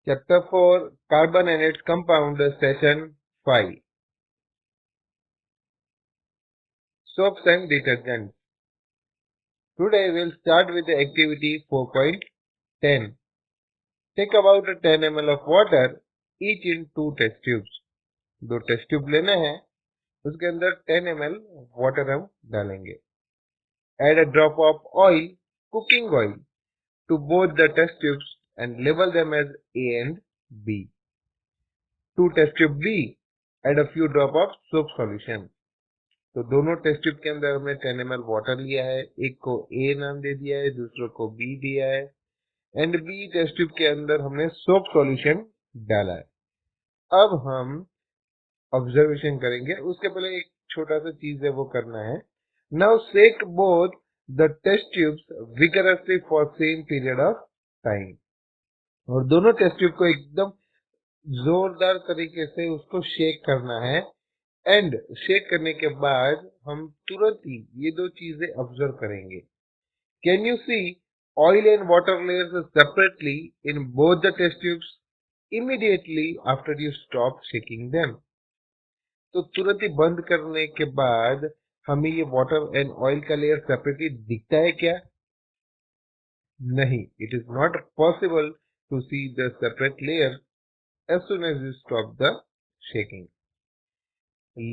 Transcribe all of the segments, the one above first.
Chapter 4 Carbon and its Compound, Session 5 Soaps and Detergents. Today we'll start with the activity 4.10. Take about 10 ml of water each in 2 test tubes. 2 test tube लेने हैं, उसके अंदर 10 ml water हम डालेंगे. Add a drop of oil, cooking oil, to both the test tubes and label them as A and B. To test tube B, add a few drop of soap solution. तो दोनों test tube के अंदर हमने 10 ml water लिया है, एक को ए नाम दे दिया है, दूसरे को बी दिया है, एंड बी टेस्ट ट्यूब के अंदर हमने सोप सॉल्यूशन डाला है. अब हम ऑब्जर्वेशन करेंगे, उसके पहले एक छोटा सा चीज है वो करना है. Now shake both the test tubes vigorously for same period of time. और दोनों टेस्ट ट्यूब को एकदम जोरदार तरीके से उसको शेक करना है. एंड शेक करने के बाद हम तुरंत ही ये दो चीजें ऑब्जर्व करेंगे. Can you see oil and water layers separately in both the test tubes immediately after you stop shaking them. तो तुरंत ही बंद करने के बाद हमें ये वाटर एंड ऑयल का लेयर सेपरेटली दिखता है क्या? नहीं. It is not possible to see the separate layer as soon as you stop the shaking.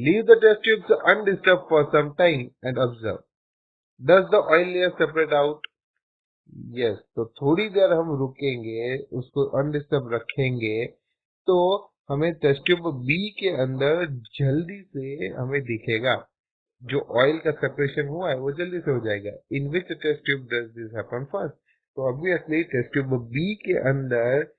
Leave the test tubes undisturbed for some time and observe. Does the oil layer separate out? Yes. तो थोड़ी देर हम रुकेंगे, उसको undisturbed रखेंगे, तो हमें test tube B के अंदर जल्दी से हमें दिखेगा. जो ऑयल का सेपरेशन हुआ है वो जल्दी से हो जाएगा. In which test tube does this happen first? तो ऑब्वियसली टेस्ट ट्यूब बी के अंदर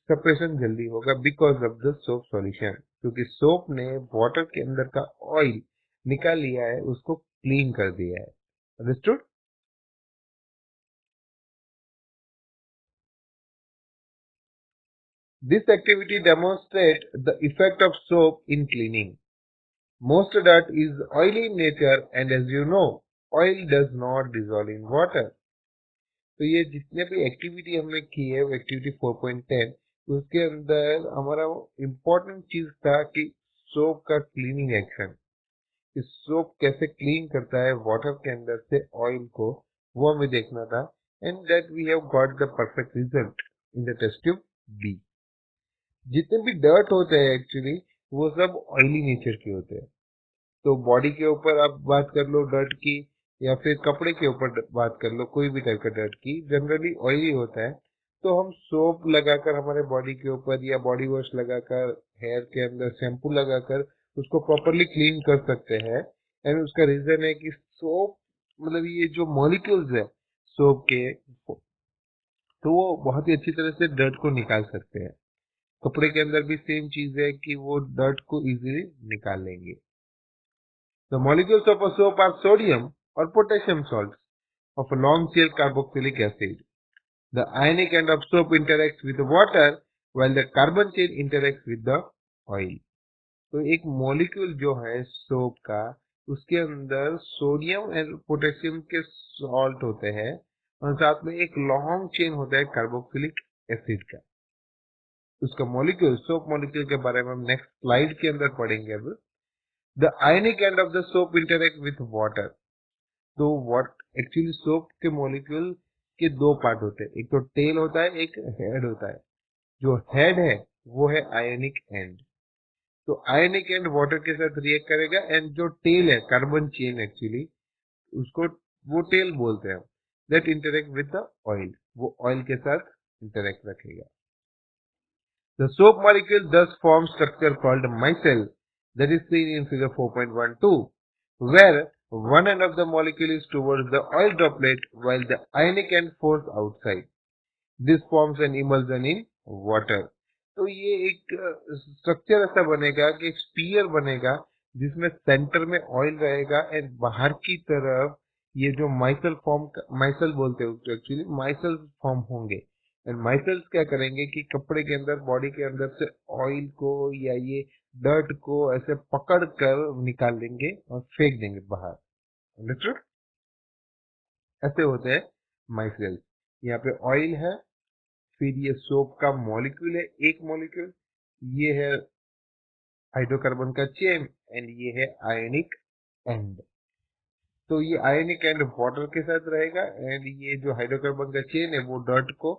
सेपरेशन जल्दी होगा because of the soap solution, क्योंकि सोप ने वाटर के अंदर का ऑयल निकाल लिया है, उसको क्लीन कर दिया है. Understood? This activity demonstrate the effect of soap in cleaning. Most dirt is oily in nature and as you know, oil does not dissolve in water. तो ये जितने भी एक्टिविटी हमने की है वो एक्टिविटी 4.10, उसके अंदर हमारा इम्पोर्टेंट चीज था कि सोप का क्लीनिंग एक्शन, इस सोप कैसे क्लीन करता है वाटर के अंदर से ऑयल को, वो हमें देखना था. And that we have got the perfect result in the test tube B. जितने भी डर्ट होते हैं एक्चुअली वो सब ऑयली नेचर के होते हैं. तो बॉडी के ऊपर आप बात कर लो डर्ट की, या फिर कपड़े के ऊपर बात कर लो, कोई भी टाइप का डर्ट की, जनरली ऑयली होता है. तो हम सोप लगाकर हमारे बॉडी के ऊपर या बॉडी वॉश लगाकर, हेयर के अंदर शैम्पू लगाकर उसको प्रॉपरली क्लीन कर सकते हैं. एंड उसका रीजन है कि सोप मतलब ये जो मॉलिक्यूल्स है सोप के, तो वो बहुत ही अच्छी तरह से डर्ट को निकाल सकते हैं. कपड़े के अंदर भी सेम चीज है कि वो डर्ट को इजीली निकाल लेंगे. The molecules of a soap are sodium or potassium salts of a long chain carboxylic acid. The ionic end of soap interacts with the water while the carbon chain interacts with the oil. तो एक molecule जो है soap का, उसके अंदर sodium and potassium के salt होते हैं और साथ में एक लॉन्ग चेन होता है कार्बोक्सिलिक एसिड का. उसका मॉलिक्यूल, सोप मॉलिक्यूल के बारे में हम नेक्स्ट स्लाइड के अंदर पढ़ेंगे. अब The ionic end of the soap interact with water. तो एक्चुअली सोप के मॉलिक्यूल के दो पार्ट होते हैं, एक तो टेल होता है, एक हेड होता है. जो हेड है वो है आयोनिक एंड. तो आयोनिक एंड वाटर के साथ रिएक्ट करेगा, एंड जो टेल है कार्बन चेन एक्चुअली उसको वो टेल बोलते हैं, that interact with the oil, वो ऑयल के साथ इंटरेक्ट रखेगा. The soap molecule thus forms structure called micelle, that is seen in figure 4.12, where one end of the molecule is towards the oil droplet while the ionic end force outside. This forms an emulsion in water. तो ये एक structure ऐसा बनेगा कि एक spear बनेगा जिसमें centre में ऑयल रहेगा एंड बाहर की तरफ ये जो माइसल बोलते हैं एक्चुअली माइसल फॉर्म होंगे. एंड माइसल्स क्या करेंगे कि कपड़े के अंदर, बॉडी के अंदर से ऑयल को या ये डर्ट को ऐसे पकड़ कर निकाल देंगे और फेंक देंगे बाहर. अंडरस्टूड? ऐसे होते हैं माइसल्स. यहाँ पे ऑयल है, फिर ये सोप का मॉलिक्यूल है, एक मॉलिक्यूल, ये है हाइड्रोकार्बन का चेन एंड ये है आयनिक एंड। तो ये आयनिक एंड वाटर के साथ रहेगा एंड ये जो हाइड्रोकार्बन का चेन है वो डॉट को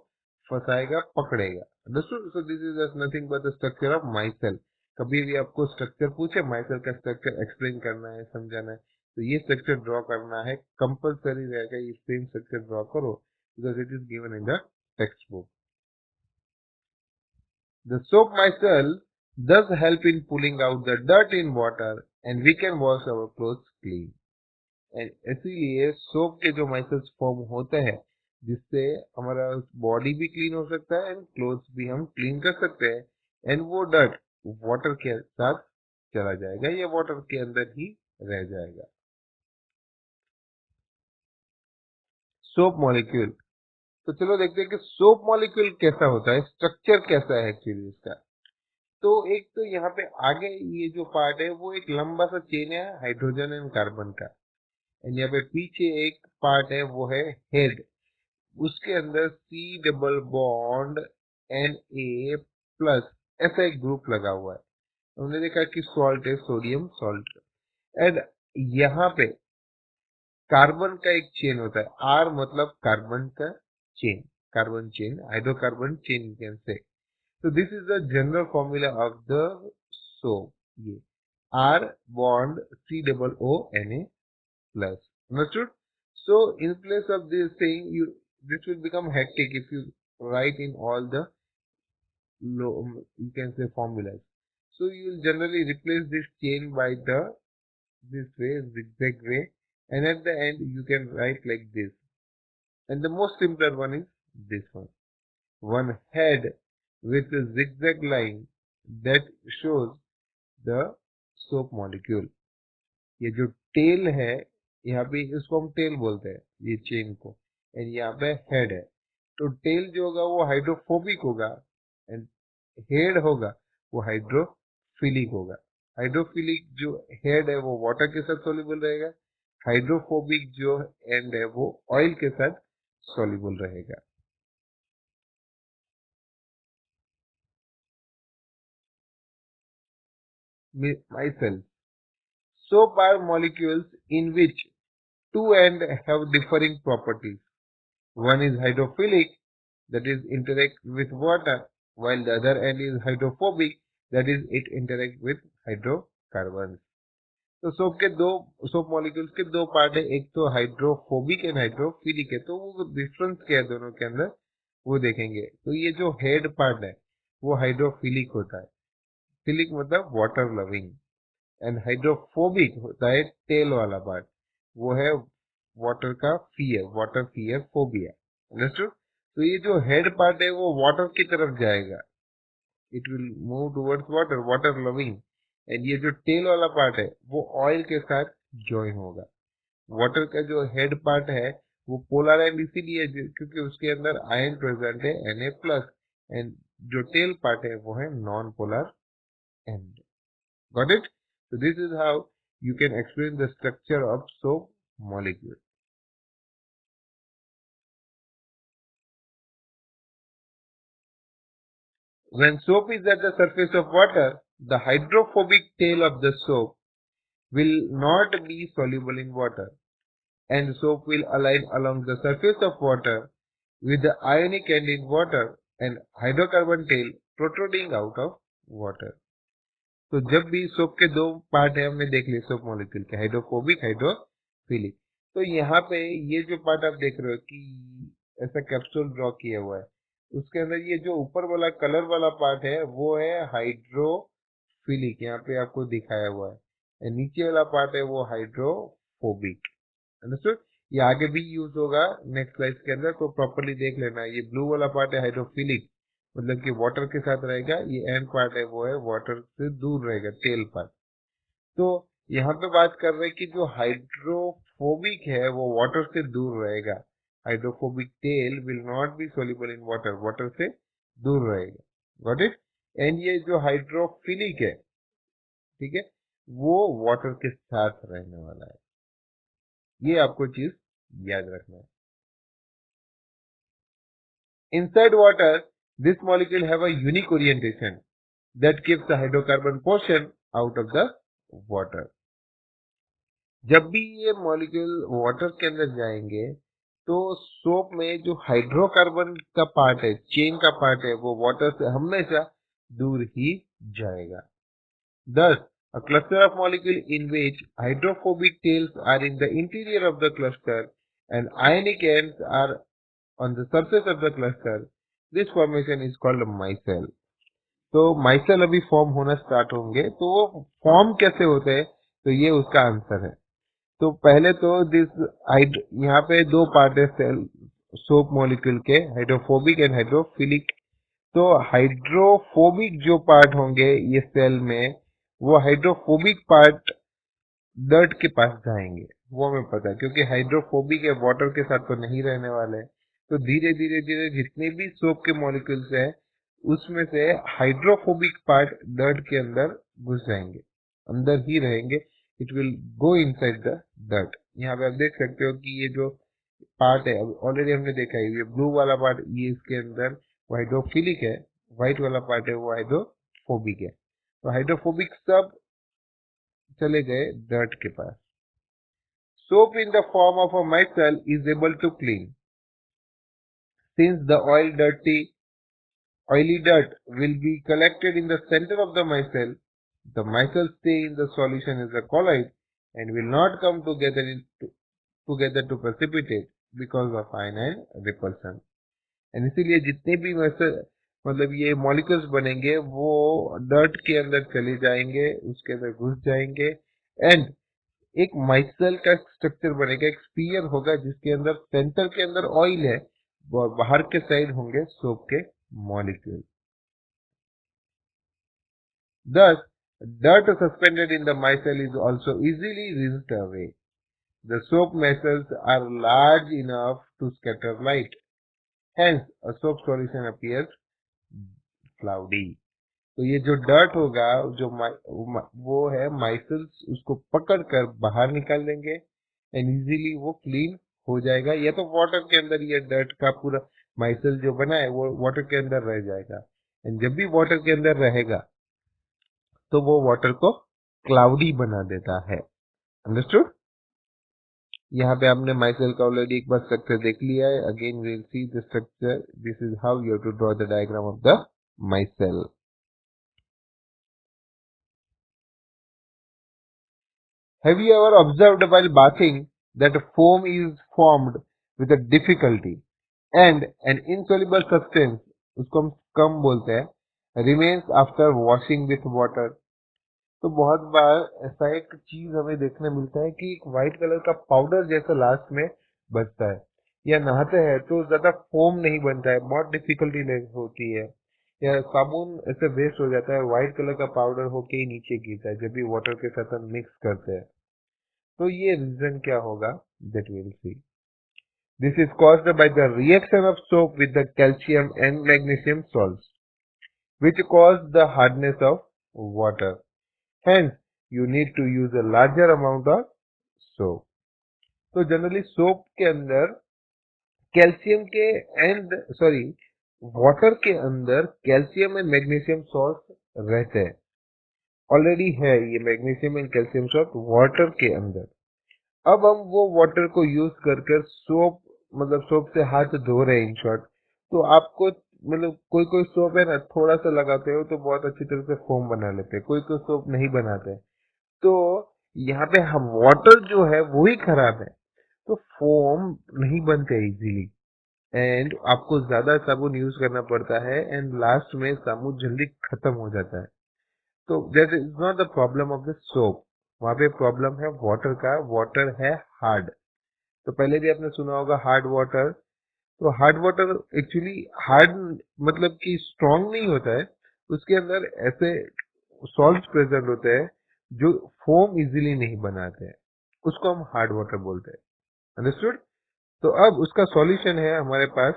फंसाएगा, पकड़ेगा। Understood? So this is nothing but the structure of myself. कभी भी आपको स्ट्रक्चर पूछे, माइसेल का स्ट्रक्चर एक्सप्लेन करना है, समझाना है, तो ये स्ट्रक्चर ड्रॉ करना है, कंपलसरी रहेगा, ये सेम स्ट्रक्चर ड्रॉ करो because it is given in the text book. The soap micelle does help in pulling out the dirt in water and we can wash our clothes clean. And इसीलिए soap के जो माइसेल्स form होते हैं जिससे हमारा body भी clean हो सकता है एंड क्लोथ्स भी हम क्लीन कर सकते हैं एंड वो डर्ट वाटर के साथ चला जाएगा या वाटर के अंदर ही रह जाएगा। सोप मॉलिक्यूल, तो चलो देखते हैं कि सोप मॉलिक्यूल कैसा होता है, स्ट्रक्चर कैसा है एक्चुअली इसका। तो एक तो यहाँ पे आगे ये जो पार्ट है वो एक लंबा सा चेन है हाइड्रोजन एंड कार्बन का एंड यहाँ पे पीछे एक पार्ट है वो है हेड, उसके अंदर C double bond N A plus ऐसा एक ग्रुप लगा हुआ है। हमने देखा कि सॉल्ट है, सोडियम सॉल्ट एंड यहाँ पे कार्बन का एक चेन होता है, आर मतलब कार्बन का chain, carbon chain, hydrocarbon chain can say. So this is the general formula of the soap. ये R bond C double O N A plus. Understood? So in place of this thing, this will become hectic if you write in all the you can say formulas. So you will generally replace this chain by this way, zigzag way, and at the end you can write like this. And the most simpler one is this one. One head with a zigzag line that shows the soap molecule. ये जो tell है, यहाँ पे इसको हम tell बोलते हैं ये चेन को, एंड यहाँ पे हेड है। तो टेल जो होगा वो हाइड्रोफोबिक होगा एंड हेड होगा वो हाइड्रोफिलिक होगा। हाइड्रोफिलिक जो हेड है वो वाटर के साथ सोल्यूबल रहेगा, हाइड्रोफोबिक जो एंड है वो ऑयल के साथ सोल्यूबल रहेगा। Myself. Soap are molecules in which two ends have differing properties. One is hydrophilic, that is interact with water, while the other end is hydrophobic, that is it interact with hydrocarbons. तो soap molecules के दो part है, एक तो hydrophobic and hydrophilic है। तो वो difference क्या है दोनों के अंदर वो देखेंगे। तो ये जो हेड पार्ट है वो हाइड्रोफिलिक होता है, फिलिक मतलब वाटर लविंग, एंड हाइड्रोफोबिक होता है टेल वाला पार्ट, वो है वाटर का fear, water fear phobia. Understood? तो ये जो हेड पार्ट है वो वाटर की तरफ जाएगा, it will move towards water, water loving, and ये जो टेल वाला पार्ट है वो ऑयल के साथ ज्वाइन होगा। वाटर का जो हेड पार्ट है वो पोलर एंड इसीलिए क्योंकि उसके अंदर आयन प्रेजेंट है Na प्लस, एंड जो टेल पार्ट है वो है non polar and. Got it? So this is how you can explain the structure of soap molecule. When soap is at the surface of water, the hydrophobic tail of the soap will not be soluble in water, and soap will align along the surface of water with the ionic end in water and hydrocarbon tail protruding out of water. तो जब भी soap के दो part है हमने देख लिए soap molecule के, हाइड्रोफोबिक हाइड्रोफिलिक। तो यहाँ पे ये जो पार्ट आप देख रहे हो कि ऐसा कैप्सूल ड्रॉ किया हुआ है, उसके अंदर ये जो ऊपर वाला कलर वाला पार्ट है वो है हाइड्रोफिलिक, यहाँ पे आपको दिखाया हुआ है, नीचे वाला पार्ट है वो हाइड्रोफोबिक। अंडरस्टूड? ये आगे भी यूज होगा नेक्स्ट स्लाइड के अंदर, तो प्रॉपरली देख लेना। ये ब्लू वाला पार्ट है हाइड्रोफिलिक, मतलब कि वाटर के साथ रहेगा, ये एंड पार्ट है वो है वाटर से दूर रहेगा, टेल पार्ट। तो यहाँ पे बात कर रहे हैं कि जो हाइड्रोफोबिक है वो वाटर से दूर रहेगा, hydrophobic tell will not be soluble in water, water से दूर रहेगा। Got it? एंड ये जो हाइड्रोफिलिक है, ठीक है, वो वाटर के साथ रहने वाला है। ये आपको चीज याद रखना है। Inside water, this molecule have a unique orientation that keeps the hydrocarbon portion out of the water. जब भी ये मॉलिक्यूल वाटर के अंदर जाएंगे तो सोप में जो हाइड्रोकार्बन का पार्ट है, चेन का पार्ट है, वो वाटर से हमेशा दूर ही जाएगा. Thus, a cluster of molecules in which hydrophobic tails are in the interior of the cluster and ionic ends are on the surface of the cluster, this formation is called micelle. तो myself अभी form होना start होंगे, तो वो form कैसे होते हैं, तो ये उसका आंसर है. तो पहले तो यहाँ पे दो पार्ट है सेल सोप मॉलिक्यूल के, हाइड्रोफोबिक एंड हाइड्रोफिलिक. तो हाइड्रोफोबिक जो पार्ट होंगे ये सेल में, वो हाइड्रोफोबिक पार्ट डर्ट के पास जाएंगे, वो हमें पता है, क्योंकि हाइड्रोफोबिक है, वाटर के साथ तो नहीं रहने वाले. तो धीरे धीरे धीरे जितने भी सोप के मॉलिक्यूल्स हैं उसमें से हाइड्रोफोबिक पार्ट डर्ट के अंदर घुस जाएंगे, अंदर ही रहेंगे. It will go inside the dirt. यहाँ पे आप देख सकते हो कि ये जो पार्ट है ऑलरेडी हमने देखा है, ये ब्लू वाला पार्ट ये इसके अंदर हाइड्रोफिलिक है, व्हाइट वाला पार्ट है वो हाइड्रोफोबिक है. तो हाइड्रोफोबिक सब चले गए डर्ट के पास. Soap in the form of a micelle is able to clean. Since the oily dirt will be collected in the center of the micelle stay in the solution as a colloid and will not come together to precipitate because of ion repulsion. And इसीलिए जितने भी मतलब ये molecules बनेंगे वो dirt के अंदर चले जाएंगे, उसके अंदर घुस जाएंगे एंड एक माइसेल का स्ट्रक्चर बनेगा, एक स्फीयर होगा जिसके अंदर सेंटर के अंदर ऑयल है और बाहर के साइड होंगे सोप के molecule. Thus, dirt suspended in the micelle is also easily rinsed away. The soap micelles are large enough to scatter light. Hence, a soap solution appears cloudy. तो ये जो डर्ट होगा जो वो है माइसेल्स, उसको पकड़कर बाहर निकाल देंगे एंड इजीली वो क्लीन हो जाएगा. या तो वाटर के अंदर ये डर्ट का पूरा माइसेल जो बना है वो वाटर के अंदर रह जाएगा, एंड जब भी वाटर के अंदर रहेगा तो वो वाटर को क्लाउडी बना देता है. अंडरस्टूड? यहाँ पे आपने माइसेल का ऑलरेडी एक बार स्ट्रक्चर देख लिया है. Again we will see the structure. This is how you have to draw the diagram of the micelle. Have you ever observed while bathing that a foam is formed with a difficulty and an insoluble substance, उसको हम scum बोलते हैं, remains after washing with water? तो बहुत बार ऐसा एक चीज हमें देखने मिलता है कि एक व्हाइट कलर का पाउडर जैसा लास्ट में बचता है, या नहाते हैं तो ज्यादा फोम नहीं बनता है, बहुत डिफिकल्टी होती है, या साबुन ऐसे वेस्ट हो जाता है, व्हाइट कलर का पाउडर होके ही नीचे गिरता है जब भी वाटर के साथ हम मिक्स करते हैं. तो ये रीजन क्या होगा, that we'll see. This is caused by the reaction of soap with the calcium and magnesium salts, which cause the hardness of water. Hence, you need to use a larger amount of soap. तो generally soap के अंदर calcium के water के अंदर calcium and magnesium salt रहते हैं. Already है ये magnesium and calcium salt water के अंदर. अब हम वो वाटर को यूज कर सोप, मतलब सोप से हाथ धो रहे हैं इन शॉर्ट. तो आपको मतलब कोई कोई सोप है ना, थोड़ा सा लगाते हो तो बहुत अच्छी तरह से फोम बना लेते हैं, कोई कोई सोप नहीं बनाते. तो यहाँ पे हम वाटर जो है वो ही खराब है, तो फोम नहीं बनते इजीली एंड आपको ज्यादा साबुन यूज करना पड़ता है एंड लास्ट में साबुन जल्दी खत्म हो जाता है. तो that is not the problem of the soap, वहां पे प्रॉब्लम है वाटर का. वाटर है हार्ड. तो पहले भी आपने सुना होगा हार्ड वाटर. तो हार्ड वाटर एक्चुअली हार्ड मतलब कि स्ट्रॉन्ग नहीं होता है, उसके अंदर ऐसे सॉल्ट प्रेजेंट होते हैं जो फोम इजीली नहीं बनाते हैं, उसको हम हार्ड वाटर बोलते हैं. अंडरस्टूड? तो अब उसका सॉल्यूशन है हमारे पास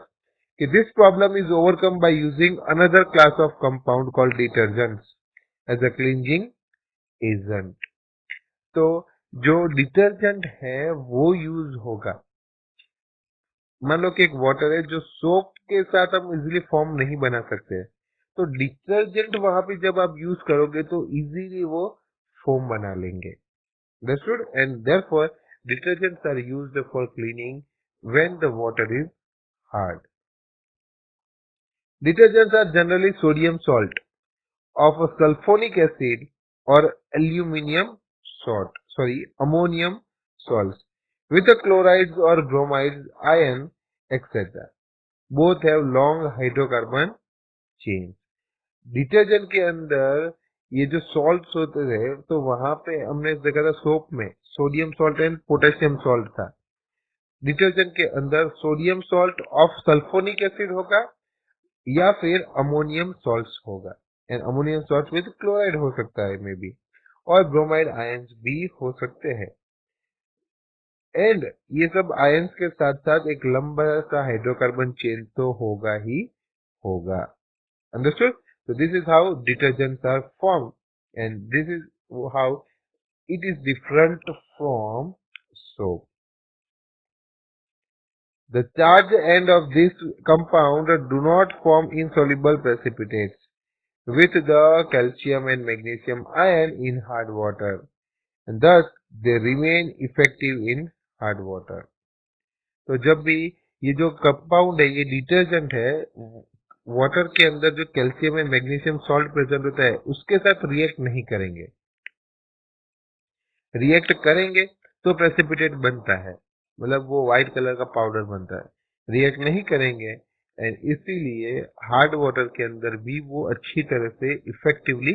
कि this problem is overcome by using another class of compound called detergents as a cleansing agent. तो जो डिटर्जेंट है वो यूज होगा मान लो कि एक वाटर है जो सोप के साथ हम इजीली फॉर्म नहीं बना सकते, तो डिटर्जेंट वहां पे जब आप यूज करोगे तो इजीली वो फोम बना लेंगे। Understood? And therefore, detergents are used for cleaning when the water is hard. Detergents are generally sodium salt of sulfonic acid or ammonium salts with the chlorides or bromides, iron, etc. Both have long hydrocarbon chains. Detergent के अंदर ये जो salts होते थे, तो वहां पे हमने देखा था सोप में sodium salt and potassium salt था। डिटर्जेंट के अंदर sodium salt of sulphonic acid होगा या फिर अमोनियम सॉल्ट होगा, and ammonium salt with chloride हो सकता है मे बी, और ब्रोमाइड आयंस भी हो सकते हैं। एंड ये सब आयंस के साथ साथ एक लंबा सा हाइड्रोकार्बन चेन तो होगा ही होगा। Understood? So this is how detergents are formed, and this is how it is different from soap. The charged end of this compound do not form insoluble precipitates with the calcium and magnesium ion in hard water, and thus they remain effective in hard water. तो जब भी ये जो compound है, ये detergent है, water के अंदर जो calcium and magnesium salt present होता है उसके साथ रिएक्ट नहीं करेंगे। रिएक्ट करेंगे तो प्रेसिपिटेट बनता है, मतलब वो व्हाइट कलर का पाउडर बनता है। रिएक्ट नहीं करेंगे एंड इसीलिए हार्ड वाटर के अंदर भी वो अच्छी तरह से इफेक्टिवली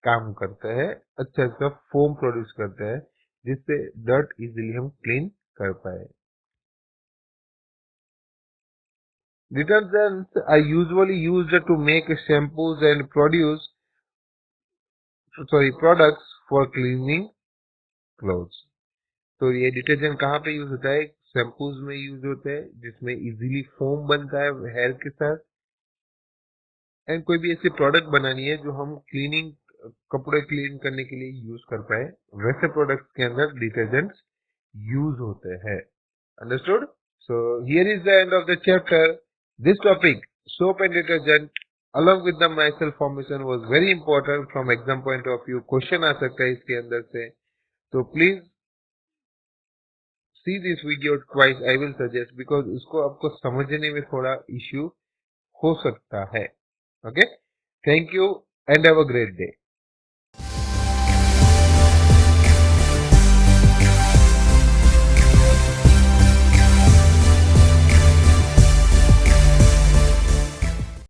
काम करता है, अच्छा सा फोम प्रोड्यूस करता है जिससे डर्ट इजीली हम क्लीन कर पाए। Detergents are usually used to make shampoos and products for cleaning clothes. तो ये डिटर्जेंट कहाँ पे यूज होता है? शैम्पूज में यूज होता है जिसमें इजीली फोम बनता है हेयर के साथ, एंड कोई भी ऐसी प्रोडक्ट बनानी है जो हम क्लीनिंग, कपड़े क्लीन करने के लिए यूज कर पाए, वैसे प्रोडक्ट्स के अंदर डिटर्जेंट्स यूज होते हैं। Understood? So here is the end of the chapter. This topic, soap and detergent, along with the micelle formation, was very important from exam point of view. Question आ सकता है इसके अंदर से, तो please see this video twice. I will suggest because इसको आपको समझने में थोड़ा issue हो सकता है. Okay? Thank you and have a great day.